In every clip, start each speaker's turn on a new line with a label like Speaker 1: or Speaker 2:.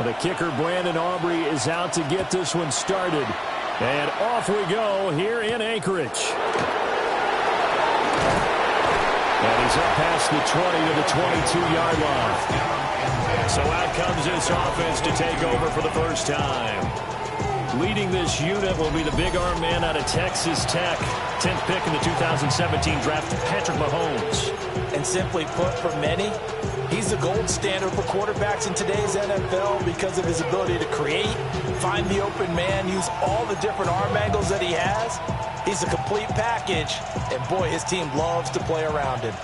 Speaker 1: The kicker, Brandon Aubrey, is out to get this one started. And off we go here in Anchorage. And he's up past the 20 to the 22-yard line. So out comes this offense to take over for the first time. Leading this unit will be the big arm man out of Texas Tech. 10th pick in the 2017 draft, Patrick Mahomes.
Speaker 2: And simply put, for many, he's the gold standard for quarterbacks in today's NFL because of his ability to create, find the open man, use all the different arm angles that he has. He's a complete package, and boy, his team loves to play around him.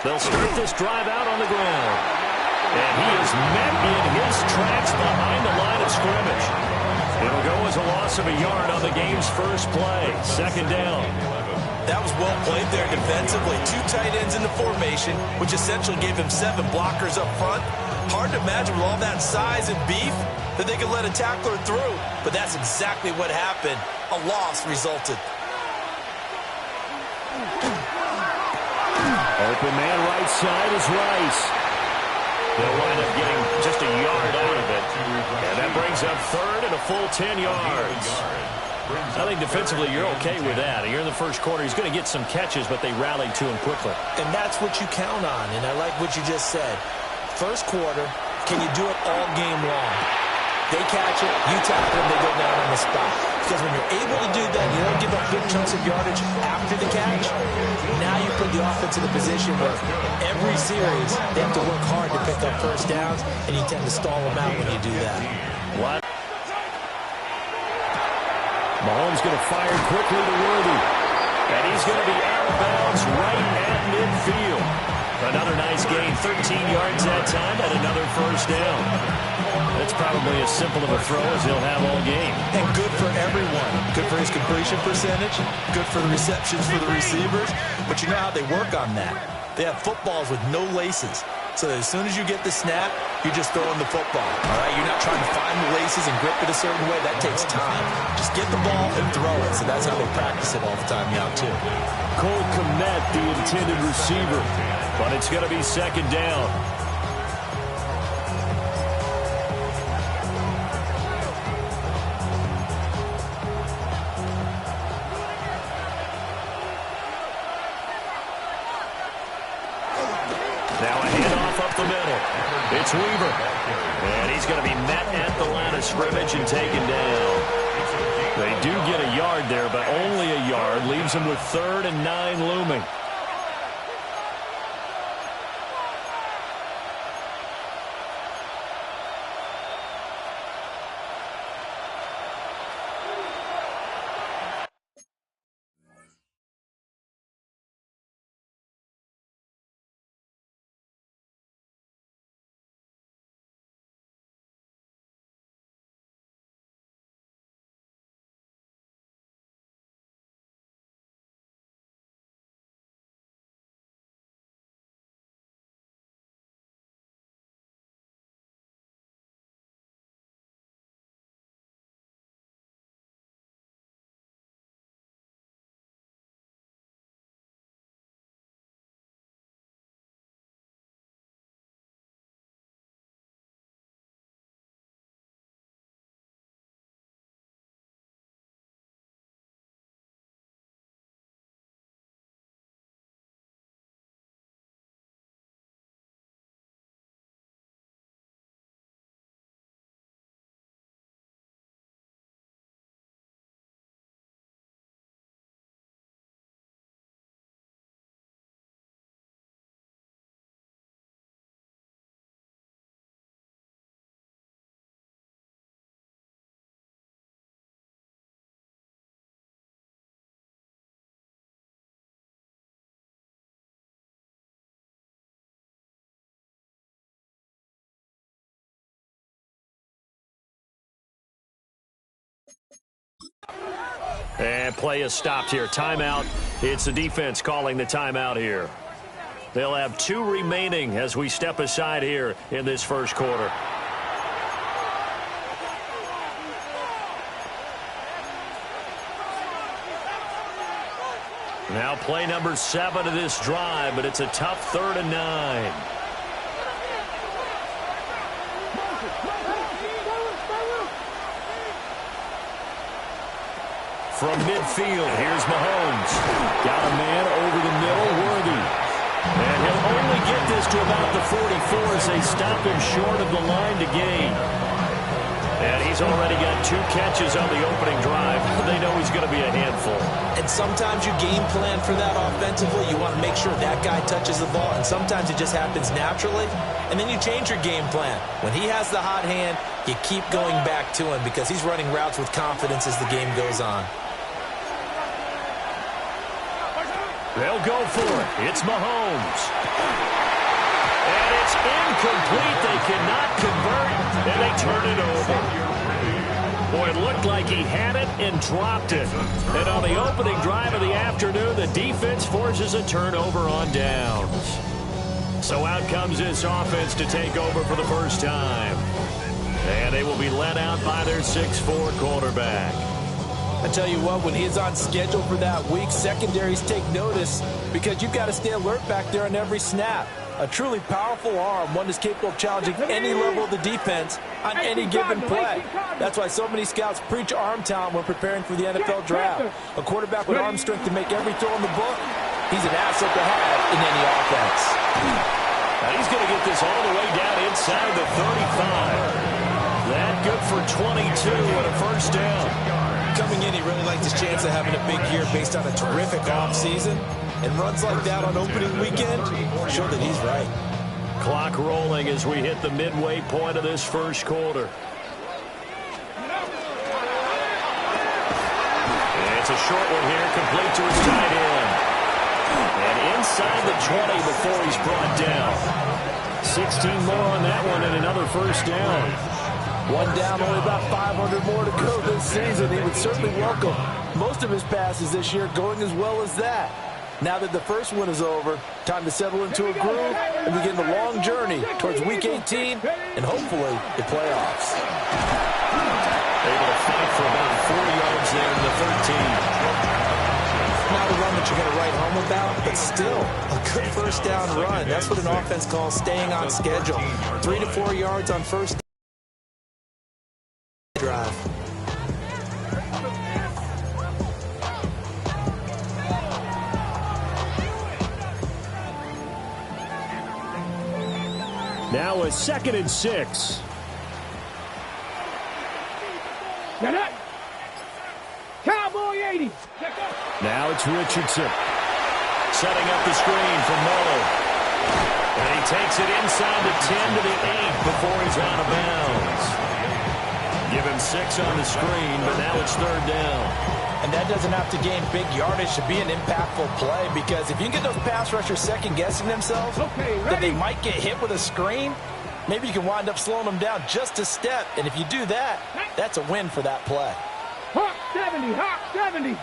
Speaker 1: They'll start this drive out on the ground. And he is met in his tracks behind the line of scrimmage. It'll go as a loss of a yard on the game's first play. Second down.
Speaker 2: That was well played there defensively. 2 tight ends in the formation, which essentially gave him 7 blockers up front. Hard to imagine with all that size and beef that they could let a tackler through. But that's exactly what happened. A loss resulted.
Speaker 1: Open man right side is Rice. They'll wind up getting just a yard out of it. And that brings up third and a full 10 yards. I think defensively you're okay with that. You're in the first quarter. He's going to get some catches, but they rallied to him quickly.
Speaker 2: And that's what you count on. And I like what you just said. First quarter, can you do it all game long? They catch it, you tackle them, they go down on the spot. Because when you're able to do that, you don't give up big chunks of yardage after the catch. Now you put the offense in a position where every series they have to work hard to pick up first downs, and you tend to stall them out when you do that.
Speaker 1: What? Mahomes going to fire quickly to Worthy. And he's going to be out of bounds right at midfield. Another nice gain, 13 yards that time, and another first down. That's probably as simple of a throw as he'll have all game.
Speaker 2: And good for everyone. Good for his completion percentage. Good for the receptions for the receivers. But you know how they work on that. They have footballs with no laces. So that as soon as you get the snap, you're just throwing the football. All right, you're not trying to find the laces and grip it a certain way. That takes time. Just get the ball and throw it. So that's how they practice it all the time now, too.
Speaker 1: Cole Kmet, the intended receiver. But it's going to be second down. Now a handoff up the middle. It's Weaver. And he's going to be met at the line of scrimmage and taken down. They do get a yard there, but only a yard. Leaves them with 3rd and 9 looming. And play is stopped here. Timeout. It's the defense calling the timeout here. They'll have 2 remaining as we step aside here in this first quarter. Now play number 7 of this drive, but it's a tough 3rd and 9. From midfield, here's Mahomes. Got a man over the middle, Worthy. And he'll only get this to about the 44 as they stop him short of the line to gain. And he's already got 2 catches on the opening drive. They know he's going to be a handful.
Speaker 2: And sometimes you game plan for that offensively. You want to make sure that guy touches the ball. And sometimes it just happens naturally. And then you change your game plan. When he has the hot hand, you keep going back to him because he's running routes with confidence as the game goes on.
Speaker 1: They'll go for it. It's Mahomes. And it's incomplete. They cannot convert, and they turn it over. Boy, it looked like he had it and dropped it. And on the opening drive of the afternoon, the defense forces a turnover on downs. So out comes this offense to take over for the first time. And they will be led out by their 6'4" quarterback.
Speaker 2: I tell you what, when he's on schedule for that week, secondaries take notice because you've got to stay alert back there on every snap. A truly powerful arm, one that's capable of challenging any level of the defense on any given play. That's why so many scouts preach arm talent when preparing for the NFL draft. A quarterback with arm strength to make every throw in the book, he's an asset to have in any offense.
Speaker 1: Now he's going to get this all the way down inside the 35. That good for 22 and a first down.
Speaker 2: Coming in, he really likes his chance of having a big year based on a terrific offseason. And runs like that on opening weekend show that he's right.
Speaker 1: Clock rolling as we hit the midway point of this first quarter. And it's a short one here, complete to his tight end. And inside the 20 before he's brought down. 16 more on that one and another first down.
Speaker 2: One down, only about 500 more to go this season. He would certainly welcome most of his passes this year going as well as that. Now that the first one is over, time to settle into a groove and begin the long journey towards Week 18 and hopefully the playoffs.
Speaker 1: Able to fight for about 4 yards there in the 13.
Speaker 2: Not a run that you're going to write home about, but still a good first down run. That's what an offense calls staying on schedule. 3 to 4 yards on first drive.
Speaker 1: Now a 2nd and 6.
Speaker 3: Cowboy 80.
Speaker 1: Now it's Richardson. Setting up the screen for Muller. And he takes it inside the 10 to the 8 before he's out of bounds. Give him 6 on the screen, but now it's 3rd down.
Speaker 2: And that doesn't have to gain big yardage to be an impactful play, because if you can get those pass rushers second-guessing themselves, that they might get hit with a screen, maybe you can wind up slowing them down just a step. And if you do that, that's a win for that play.
Speaker 3: Hawk 70, Hawk 70.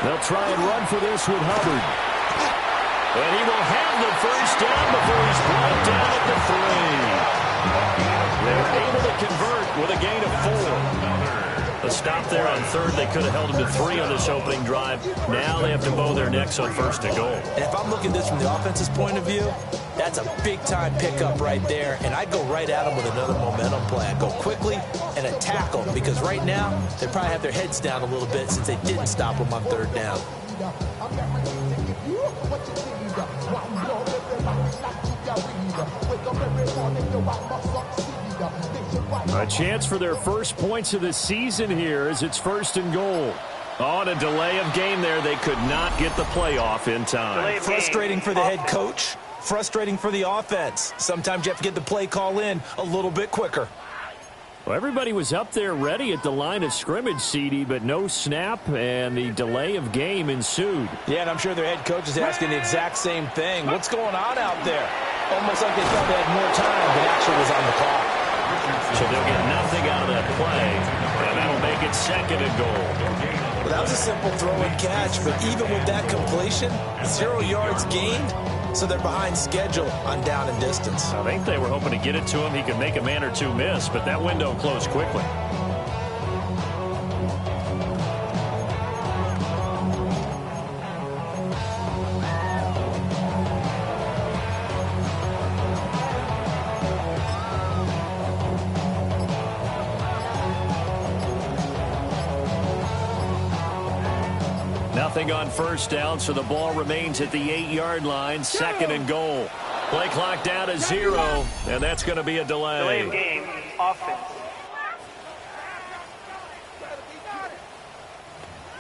Speaker 1: They'll try and run for this with Hubbard. And he will have the first down before he's brought down at the 3. They're able to convert with a gain of 4. A stop there on 3rd. They could have held him to 3 on this opening drive. Now they have to bow their necks on 1st and goal.
Speaker 2: And if I'm looking at this from the offense's point of view, that's a big-time pickup right there. And I'd go right at him with another momentum play. I'd go quickly and attack them, because right now they probably have their heads down a little bit since they didn't stop him on 3rd down.
Speaker 1: A chance for their first points of the season here as it's 1st and goal. On a delay of game there, they could not get the playoff in time.
Speaker 2: Frustrating for the head coach, frustrating for the offense. Sometimes you have to get the play call in a little bit quicker.
Speaker 1: Well, everybody was up there ready at the line of scrimmage, CD, but no snap, and the delay of game ensued.
Speaker 2: Yeah, and I'm sure their head coach is asking the exact same thing. What's going on out there? Almost like they thought they had more time than actually was on the clock.
Speaker 1: So they'll get nothing out of that play, and that'll make it 2nd and goal.
Speaker 2: Well, that was a simple throw and catch, but even with that completion, 0 yards gained, so they're behind schedule on down and distance.
Speaker 1: I think they were hoping to get it to him. He could make a man or two miss, but that window closed quickly. Nothing on first down, so the ball remains at the 8-yard line. 2nd and goal. Play clock down to 0, and that's going to be a delay.
Speaker 4: Delay of game, offense.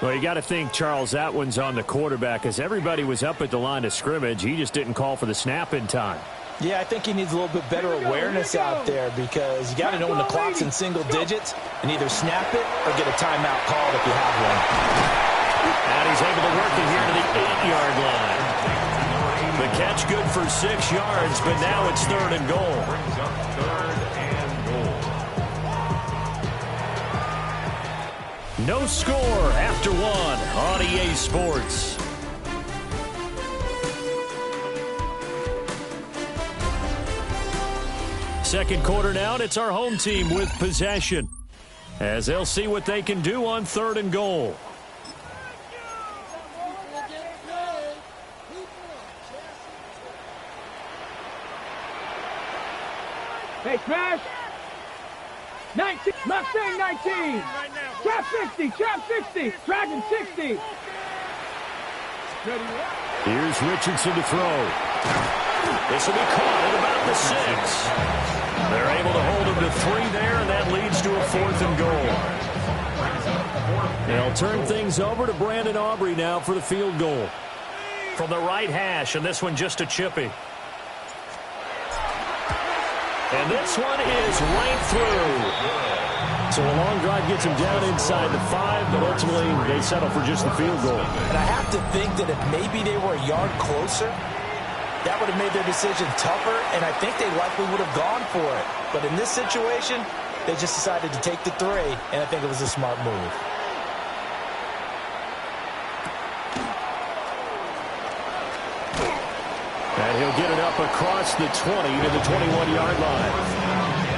Speaker 1: Well, you got to think, Charles, that one's on the quarterback, as everybody was up at the line of scrimmage. He just didn't call for the snap in time.
Speaker 2: Yeah, I think he needs a little bit better awareness out there, because you got to know when the clock's in single digits and either snap it or get a timeout called if you have one.
Speaker 1: And he's able to work it here to the 8-yard line. The catch good for 6 yards, but now it's 3rd and goal. No score after 1 on EA Sports. Second quarter now, and it's our home team with possession, as they'll see what they can do on 3rd and goal.
Speaker 3: Hey, smash. 19. Mustang 19. Trap 60. Trap 60. Dragon 60.
Speaker 1: Here's Richardson to throw. This will be caught at about the 6. They're able to hold him to 3 there, and that leads to a 4th and goal. They'll turn things over to Brandon Aubrey now for the field goal. From the right hash, and this one just a chippy. And this one is right through. So a long drive gets him down inside the 5, but ultimately they settle for just the field goal.
Speaker 2: And I have to think that if maybe they were a yard closer, that would have made their decision tougher, and I think they likely would have gone for it. But in this situation, they just decided to take the 3, and I think it was a smart move.
Speaker 1: And he'll get it up across the 20 to the 21-yard line.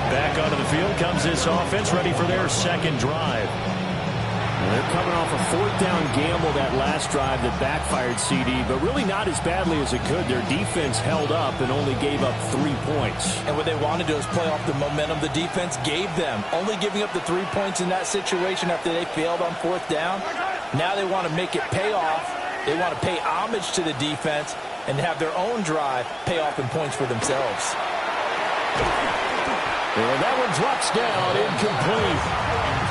Speaker 1: Back onto the field comes this offense, ready for their second drive. And they're coming off a 4th down gamble that last drive that backfired, CD, but really not as badly as it could. Their defense held up and only gave up 3 points.
Speaker 2: And what they want to do is play off the momentum the defense gave them. Only giving up the 3 points in that situation after they failed on 4th down. Now they want to make it pay off. They want to pay homage to the defense and have their own drive pay off in points for themselves.
Speaker 1: And that one drops down, incomplete.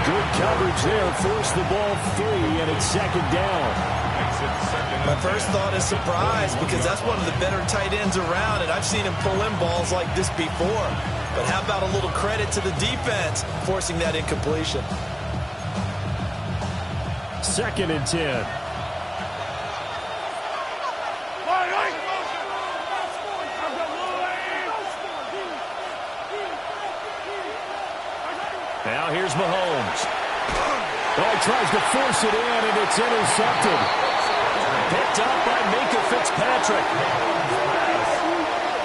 Speaker 1: Good coverage there, forced the ball free, and it's 2nd down.
Speaker 5: My first thought is surprise, because that's one of the better tight ends around, and I've seen him pull in balls like this before. But how about a little credit to the defense forcing that incompletion?
Speaker 1: 2nd and 10. Now here's Mahomes. Oh, he tries to force it in, and it's intercepted. Picked up by Minka Fitzpatrick.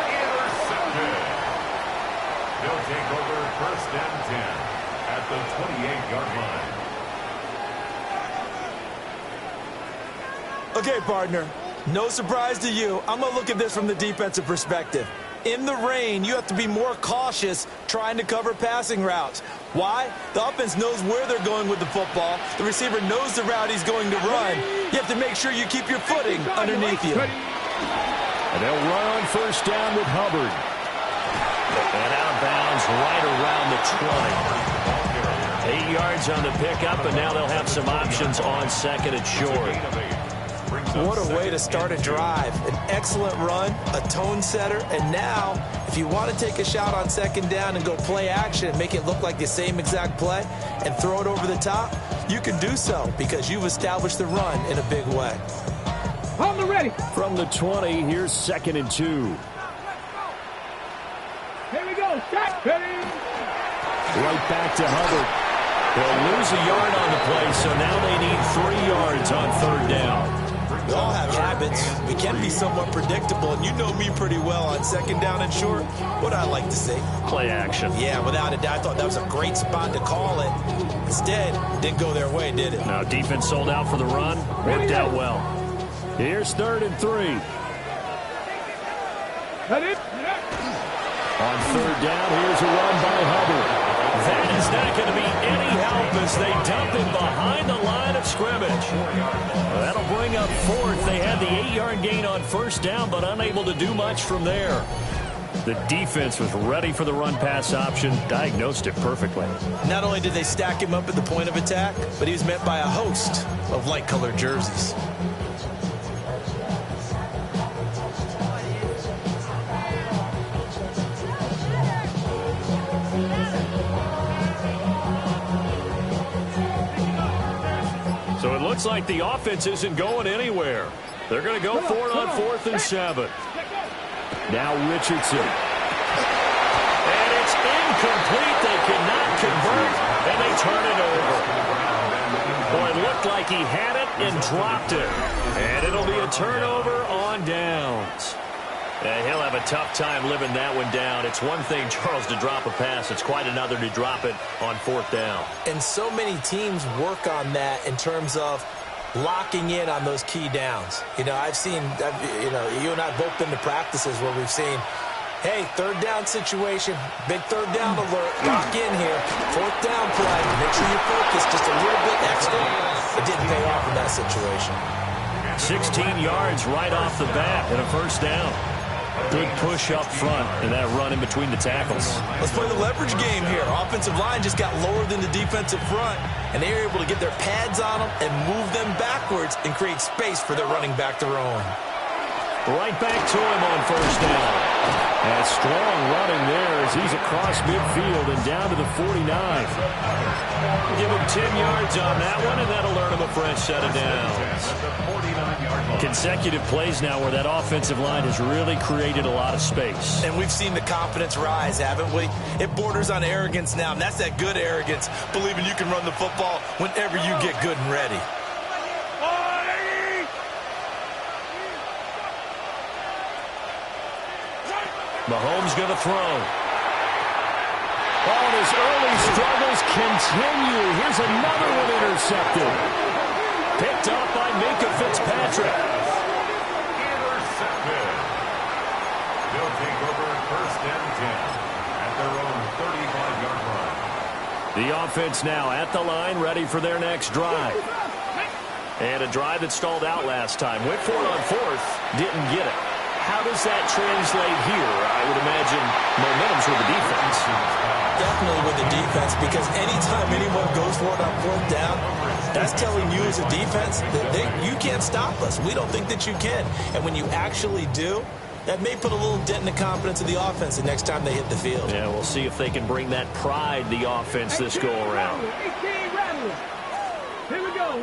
Speaker 6: Intercepted. They'll take over 1st and 10 at the 28-yard line.
Speaker 5: Okay, partner, no surprise to you. I'm going to look at this from the defensive perspective. In the rain, you have to be more cautious trying to cover passing routes. Why? The offense knows where they're going with the football. The receiver knows the route he's going to run. You have to make sure you keep your footing underneath you.
Speaker 1: And they'll run on 1st down with Hubbard. And out of bounds right around the 20. 8 yards on the pickup, and now they'll have some options on 2nd and short.
Speaker 2: What a way to start a drive. An excellent run, a tone setter, and now, if you want to take a shot on 2nd down and go play action and make it look like the same exact play and throw it over the top, you can do so because you've established the run in a big way.
Speaker 3: On the ready.
Speaker 1: From the 20, here's 2nd and 2.
Speaker 3: Here we go. Shot. Ready.
Speaker 1: Right back to Hubbard. They'll lose a yard on the play, so now they need 3 yards on 3rd down.
Speaker 5: We all have habits. We can be somewhat predictable, and you know me pretty well on 2nd down and short. What I like to say?
Speaker 1: Play action.
Speaker 5: Yeah, without a doubt. I thought that was a great spot to call it. Instead, didn't go their way, did it?
Speaker 1: Now, defense sold out for the run. Worked out well. Here's 3rd and 3.
Speaker 3: Got it.
Speaker 1: On 3rd down, here's a run by Hubbard. That is not going to be any help as they dump him behind the line of scrimmage. Well, that'll bring up fourth. They had the 8-yard gain on first down, but unable to do much from there. The defense was ready for the run-pass option, diagnosed it perfectly.
Speaker 2: Not only did they stack him up at the point of attack, but he was met by a host of light-colored jerseys.
Speaker 1: So it looks like the offense isn't going anywhere. They're going to go for it on 4th and 7. Now Richardson. And it's incomplete. They cannot convert, and they turn it over. Well, it looked like he had it and dropped it. And it'll be a turnover on downs. And he'll have a tough time living that one down. It's one thing, Charles, to drop a pass. It's quite another to drop it on 4th down.
Speaker 2: And so many teams work on that in terms of locking in on those key downs. You know, you and I both been to practices where we've seen, hey, 3rd down situation, big 3rd down alert, lock in here, 4th down play, make sure you focus just a little bit extra. It didn't pay off in that situation.
Speaker 1: 16 yards right off the bat and a 1st down. Big push up front and that run in between the tackles.
Speaker 2: Let's play the leverage game here. Offensive line just got lower than the defensive front, and they were able to get their pads on them and move them backwards and create space for their running back to roam.
Speaker 1: Right back to him on 1st down. And strong running there as he's across midfield and down to the 49. Give him 10 yards on that one, and that'll earn him a fresh set of downs. Consecutive plays now where that offensive line has really created a lot of space.
Speaker 2: And we've seen the confidence rise, haven't we? It borders on arrogance now, and that's that good arrogance, believing you can run the football whenever you get good and ready.
Speaker 1: Mahomes going to throw. Oh, and his early struggles continue. Here's another one intercepted. Picked up by Minka Fitzpatrick.
Speaker 6: Intercepted. They'll take over 1st and 10 at their own 35-yard line.
Speaker 1: The offense now at the line, ready for their next drive. And a drive that stalled out last time. Went for it on 4th, didn't get it. How does that translate here? I would imagine momentum's with the defense.
Speaker 2: Definitely with the defense, because anytime anyone goes for it on 4th down, that's telling you as a defense that you can't stop us. We don't think that you can. And when you actually do, that may put a little dent in the confidence of the offense the next time they hit the field.
Speaker 1: Yeah, we'll see if they can bring that pride, the offense, this go-around.
Speaker 3: 18 Rattler. Here we go.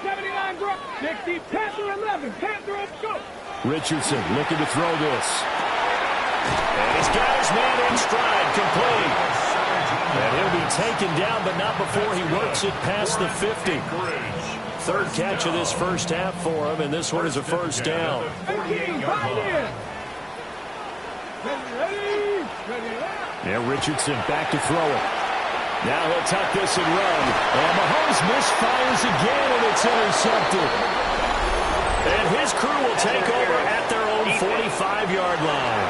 Speaker 3: 79 drop. 60, Panther 11. Panther up, go.
Speaker 1: Richardson looking to throw this. And he's got his man in stride, complete. And he'll be taken down, but not before he works it past the 50. 3rd catch of this first half for him, and this one is a 1st down.
Speaker 3: 18, find it. Ready.
Speaker 1: Yeah, Richardson back to throw it. Now he'll tuck this and run. And Mahomes misfires again, and it's intercepted. And his crew will take over at their own 45-yard line.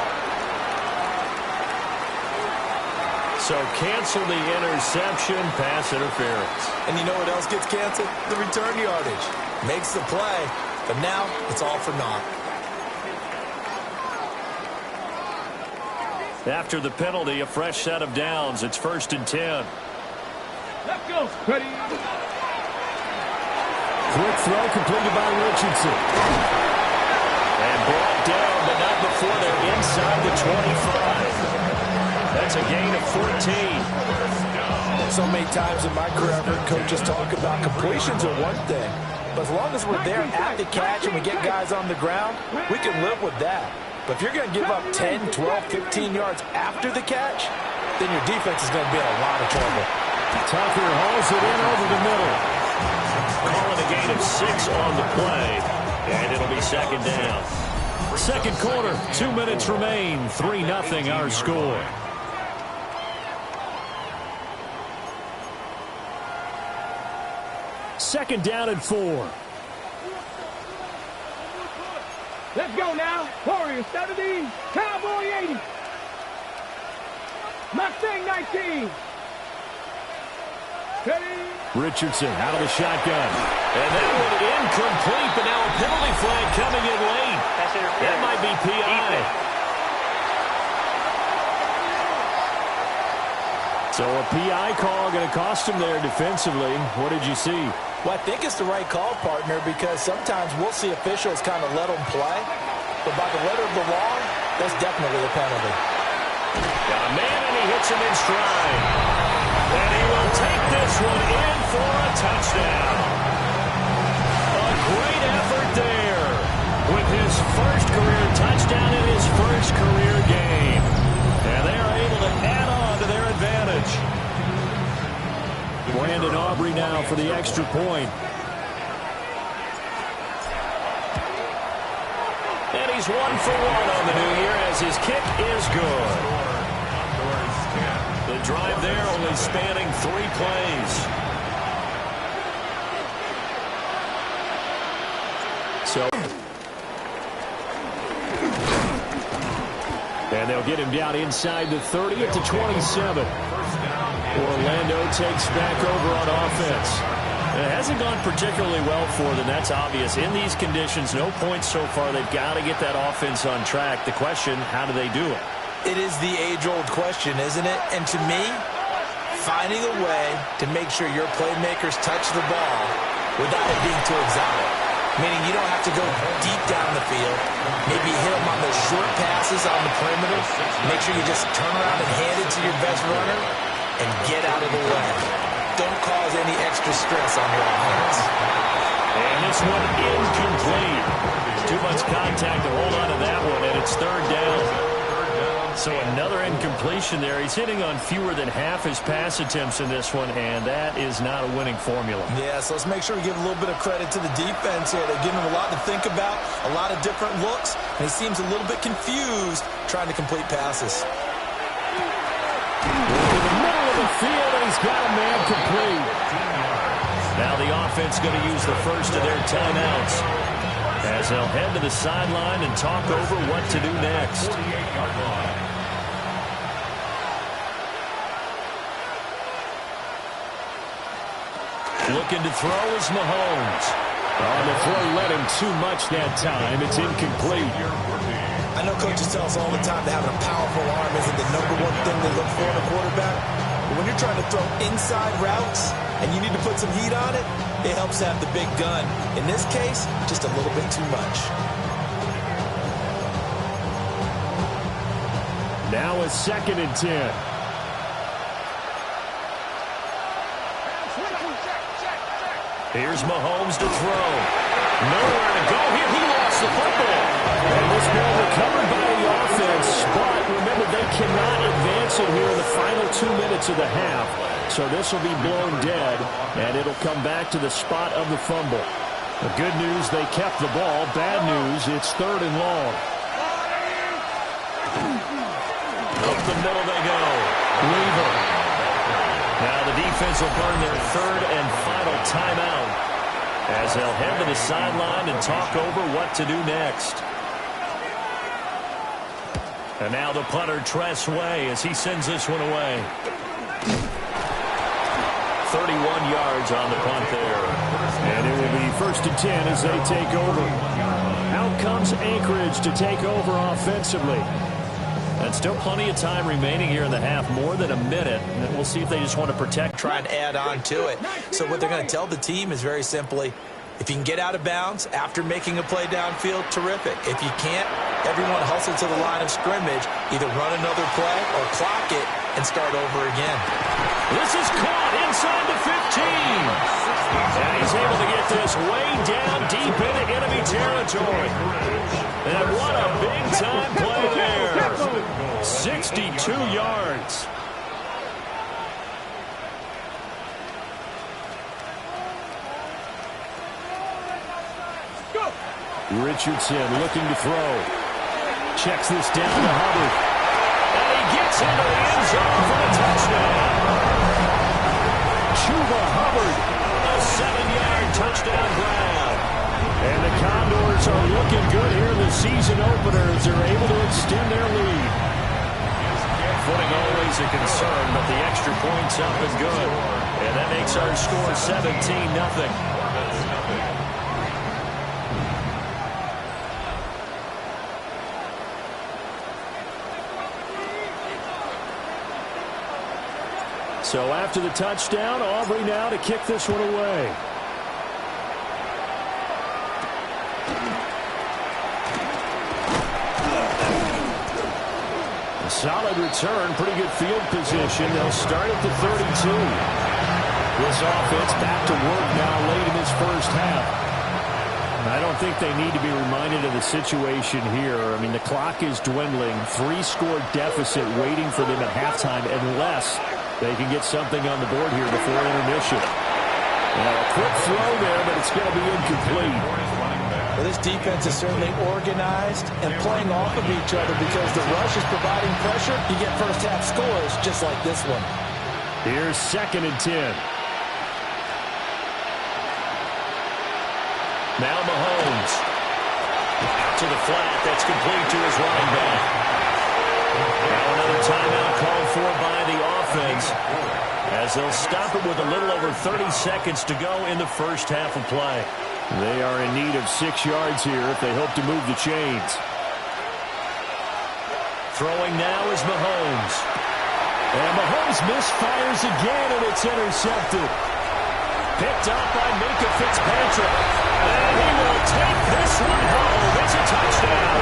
Speaker 1: So cancel the interception, pass interference.
Speaker 2: And you know what else gets canceled? The return yardage. Makes the play, but now it's all for naught.
Speaker 1: After the penalty, a fresh set of downs. It's 1st and 10.
Speaker 3: Let's go. Ready.
Speaker 1: Quick throw completed by Richardson. And brought down, but not before they're inside the 25. That's a gain of 14.
Speaker 5: So many times in my career, I've heard coaches talk about completions are one thing. But as long as we're there at the catch and we get guys on the ground, we can live with that. But if you're going to give up 10, 12, 15 yards after the catch, then your defense is going to be in a lot of trouble.
Speaker 1: Tucker hauls it in over the middle. Calling a gain of 6 on the play, and it'll be 2nd down. 2nd quarter, 2 minutes remain, 3-0 our score. Second down and 4.
Speaker 3: Let's go now. Warriors 70, Cowboy 80. Mustang 19.
Speaker 1: Richardson out of the shotgun. And that one incomplete, but now a penalty flag coming in late. That might be PI. So a PI call going to cost him there defensively. What did you see?
Speaker 2: Well, I think it's the right call, partner, because sometimes we'll see officials kind of let them play. But by the letter of the law, that's definitely a penalty.
Speaker 1: Got a man, and he hits him in stride. And he will take this one in for a touchdown. A great effort there with his first career touchdown in his first career game. And they are able to add on to their advantage. Brandon Aubrey now for the extra point. And he's 1 for 1 on the new year as his kick is good. The drive there only spanning 3 plays. So, and they'll get him down inside the 30 at the 27. Orlando takes back over on offense. It hasn't gone particularly well for them. That's obvious. In these conditions, no points so far. They've got to get that offense on track. The question, how do they do it?
Speaker 2: It is the age-old question, isn't it? And to me, finding a way to make sure your playmakers touch the ball without it being too exotic. Meaning you don't have to go deep down the field. Maybe hit them on those short passes on the perimeter. Make sure you just turn around and hand it to your best runner and get out of the way. Don't cause any extra stress on your offense.
Speaker 1: And this one incomplete. Too much contact to hold on to that one, and it's 3rd down. So another incompletion there. He's hitting on fewer than half his pass attempts in this one, and that is not a winning formula.
Speaker 2: Yeah, so let's make sure we give a little bit of credit to the defense here. They're giving him a lot to think about, a lot of different looks, and he seems a little bit confused trying to complete passes.
Speaker 1: To the middle of the field, and he's got a man complete. Now the offense going to use the first of their timeouts as they'll head to the sideline and talk over what to do next. Looking to throw is Mahomes. On the throw, let him too much that time. It's incomplete.
Speaker 2: I know coaches tell us all the time that having a powerful arm isn't the #1 thing they look for in a quarterback. But when you're trying to throw inside routes and you need to put some heat on it, it helps to have the big gun. In this case, just a little bit too much.
Speaker 1: Now a 2nd and 10. Here's Mahomes to throw. Nowhere to go here. He lost the football. And this ball recovered by the offense. But remember, they cannot advance it here in the final 2 minutes of the half. So this will be blown dead, and it'll come back to the spot of the fumble. The good news, they kept the ball. Bad news, it's 3rd and long. Up the middle they go. Weaver. Now the defense will burn their 3rd and final timeout as they'll head to the sideline and talk over what to do next. And now the punter, Tress Way, as he sends this one away. 31 yards on the punt there. And it will be 1st and 10 as they take over. Out comes Anchorage to take over offensively. And still plenty of time remaining here in the half, more than a minute. And we'll see if they just want to protect.
Speaker 2: Try and add on to it. So what they're going to tell the team is very simply, if you can get out of bounds after making a play downfield, terrific. If you can't, everyone hustle to the line of scrimmage, either run another play or clock it and start over again.
Speaker 1: This is caught inside the 15. And he's able to get this way down deep into enemy territory. And what a big-time play there. 62 yards. Richardson looking to throw. Checks this down to Hubbard. And he gets into the end zone for a touchdown. Chuba Hubbard, a 7-yard touchdown grab. And the Condors are looking good here in the season opener as they're able to extend their lead. Footing always a concern, but the extra point's up and good. And that makes our score 17-0. So after the touchdown, Aubrey now to kick this one away. A solid return, pretty good field position. They'll start at the 32. This offense back to work now late in this first half. I don't think they need to be reminded of the situation here. I mean, the clock is dwindling. 3-score deficit waiting for them at halftime unless they can get something on the board here before intermission. Now, a quick throw there, but it's going to be incomplete.
Speaker 2: Well, this defense is certainly organized and playing off of each other because the rush is providing pressure. You get first-half scores just like this one.
Speaker 1: Here's 2nd and 10. Now Mahomes. Out to the flat. That's complete to his running back. Now another timeout called for by the offense as they'll stop it with a little over 30 seconds to go in the first half of play. They are in need of 6 yards here if they hope to move the chains. Throwing now is Mahomes. And Mahomes misfires again, and it's intercepted. Picked up by Minka Fitzpatrick. And he will take this one home. It's a touchdown.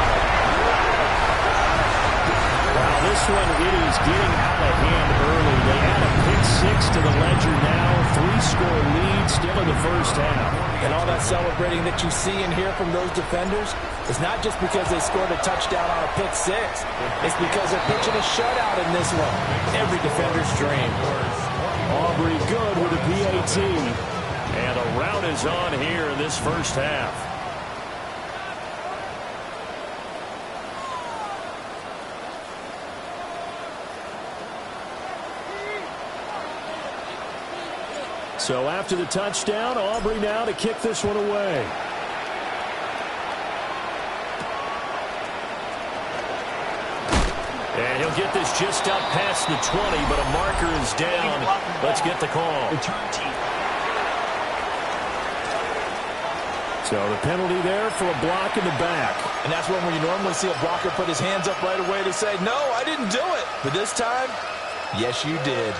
Speaker 1: Wow, this one, it is getting out of hand early. They add a pick-6 to the ledger now. 3-score lead still in the first half.
Speaker 2: And all that celebrating that you see and hear from those defenders is not just because they scored a touchdown on a pick-6. It's because they're pitching a shutout in this one. Every defender's dream.
Speaker 1: Aubrey good with a PAT. And a rout is on here in this first half. So after the touchdown, Aubrey now to kick this one away. And he'll get this just up past the 20, but a marker is down. Let's get the call.
Speaker 4: Return team.
Speaker 1: So the penalty there for a block in the back.
Speaker 2: And that's when you normally see a blocker put his hands up right away to say, no, I didn't do it. But this time, yes, you did.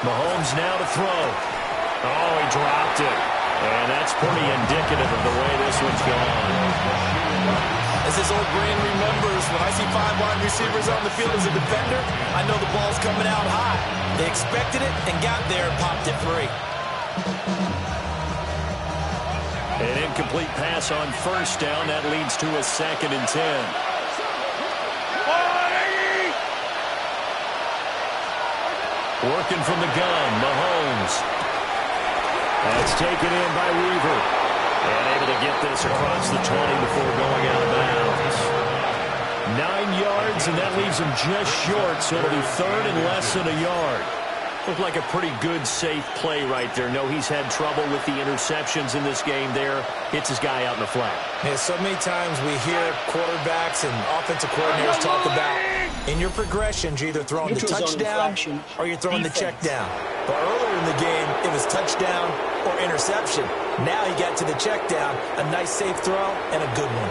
Speaker 1: Mahomes now to throw. Oh, he dropped it. And that's pretty indicative of the way this one's gone.
Speaker 2: As his old brain remembers, when I see 5 wide receivers on the field as a defender, I know the ball's coming out high. They expected it and got there and popped it free.
Speaker 1: An incomplete pass on first down. That leads to a 2nd and 10. Working from the gun, Mahomes. That's taken in by Weaver. And able to get this across the 20 before going out of bounds. 9 yards, and that leaves him just short, so it'll be 3rd and less than a yard. Looked like a pretty good, safe play right there. No, he's had trouble with the interceptions in this game there. Hits his guy out in the flat.
Speaker 2: Yeah, so many times we hear quarterbacks and offensive coordinators talk about in your progressions, you're either throwing the touchdown or you're throwing the check down. But earlier in the game, it was touchdown or interception. Now he got to the check down, a nice safe throw, and a good one.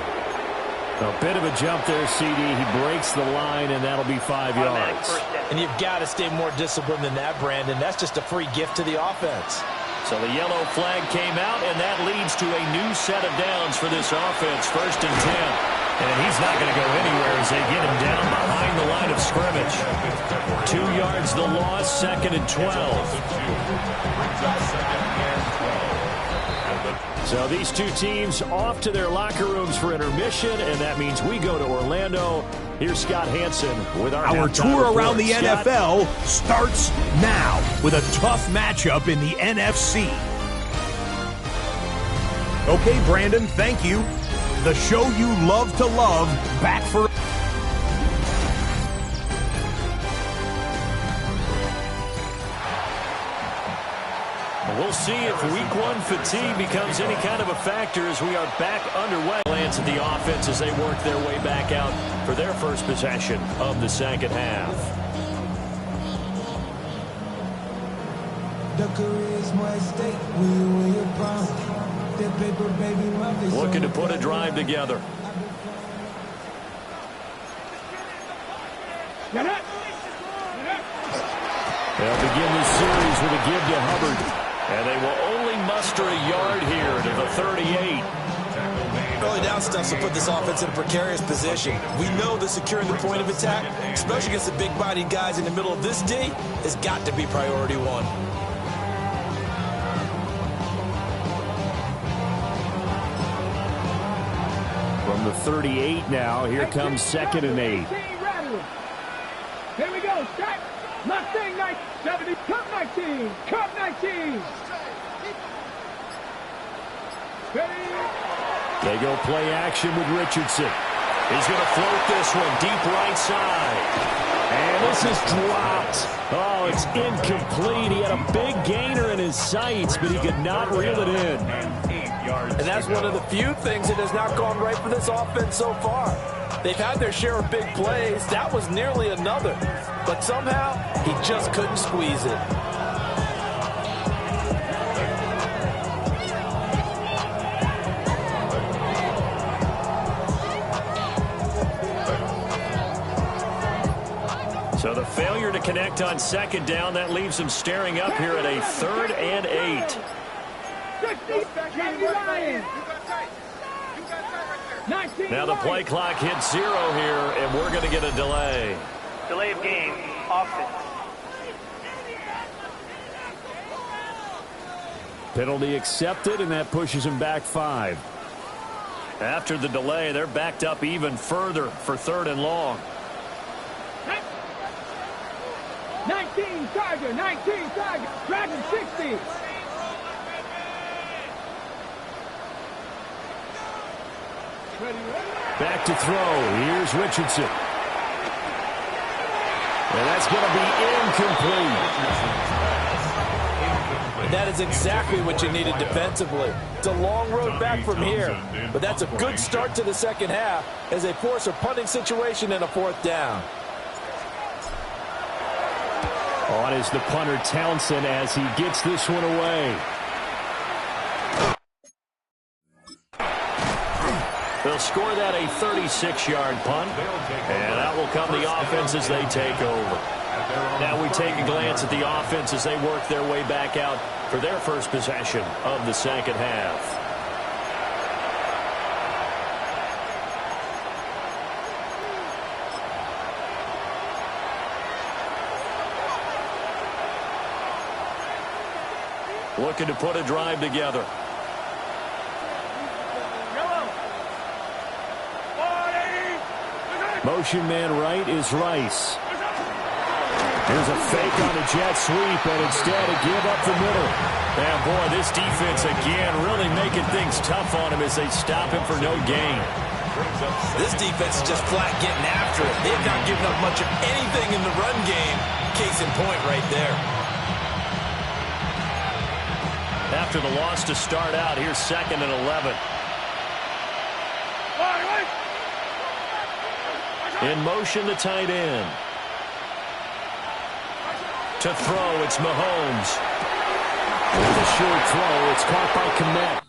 Speaker 1: A bit of a jump there, CD. He breaks the line, and that'll be 5 yards.
Speaker 2: And you've got to stay more disciplined than that, Brandon. That's just a free gift to the offense.
Speaker 1: So the yellow flag came out, and that leads to a new set of downs for this offense. 1st and 10. And he's not going to go anywhere as they get him down behind the line of scrimmage. 2 yards the loss, 2nd and 12. So these two teams off to their locker rooms for intermission, and that means we go to Orlando. Here's Scott Hansen with our
Speaker 7: tour around the
Speaker 1: Scott.
Speaker 7: NFL starts now with a tough matchup in the NFC. Okay, Brandon, thank you. The show you love to love, back for...
Speaker 1: We'll see if week one fatigue becomes any kind of a factor as we are back underway. Glance at the offense as they work their way back out for their first possession of the second half. Looking to put a drive together. They'll begin this series with a give to Hubbard. And they will only muster a yard here to the 38.
Speaker 2: Early down stuff to put this offense in a precarious position. We know that securing the point of attack, especially against the big-bodied guys in the middle of this D, has got to be priority one.
Speaker 7: From the 38 now, here comes 2nd and 8.
Speaker 3: Here we go. Start. Mustang 70. Cup 19. Cup 19.
Speaker 1: They go play action with Richardson. He's going to float this one deep right side. And this is dropped. Oh, it's incomplete. He had a big gainer in his sights, but he could not reel it in.
Speaker 5: And that's one of the few things that has not gone right for this offense so far. They've had their share of big plays. That was nearly another. But somehow, he just couldn't squeeze it.
Speaker 1: So the failure to connect on 2nd down, that leaves them staring up here at a 3rd and 8. Now the play clock hits 0 here, and we're going to get a delay.
Speaker 4: Delay of game, offense.
Speaker 1: Penalty accepted, and that pushes him back 5. After the delay, they're backed up even further for 3rd and long.
Speaker 3: 19 Tiger, 19 Tiger, Dragon 60.
Speaker 1: Back to throw. Here's Richardson. And that's going to be incomplete.
Speaker 5: That is exactly what you needed defensively. It's a long road back from here, but that's a good start to the second half as they force a punting situation and a 4th down.
Speaker 1: On is the punter Townsend as he gets this one away. They'll score that a 36-yard punt, and that will come the offense as they take over. Now we take a glance at the offense as they work their way back out for their first possession of the second half. Looking to put a drive together. Motion man right is Rice. Here's a fake on a jet sweep, and instead a give up the middle. And boy, this defense again really making things tough on him as they stop him for no gain.
Speaker 2: This defense is just flat getting after it. They've not given up much of anything in the run game. Case in point right there.
Speaker 1: After the loss to start out, here's 2nd and 11. In motion, the tight end. To throw, it's Mahomes. With a short throw, it's caught by Kmet.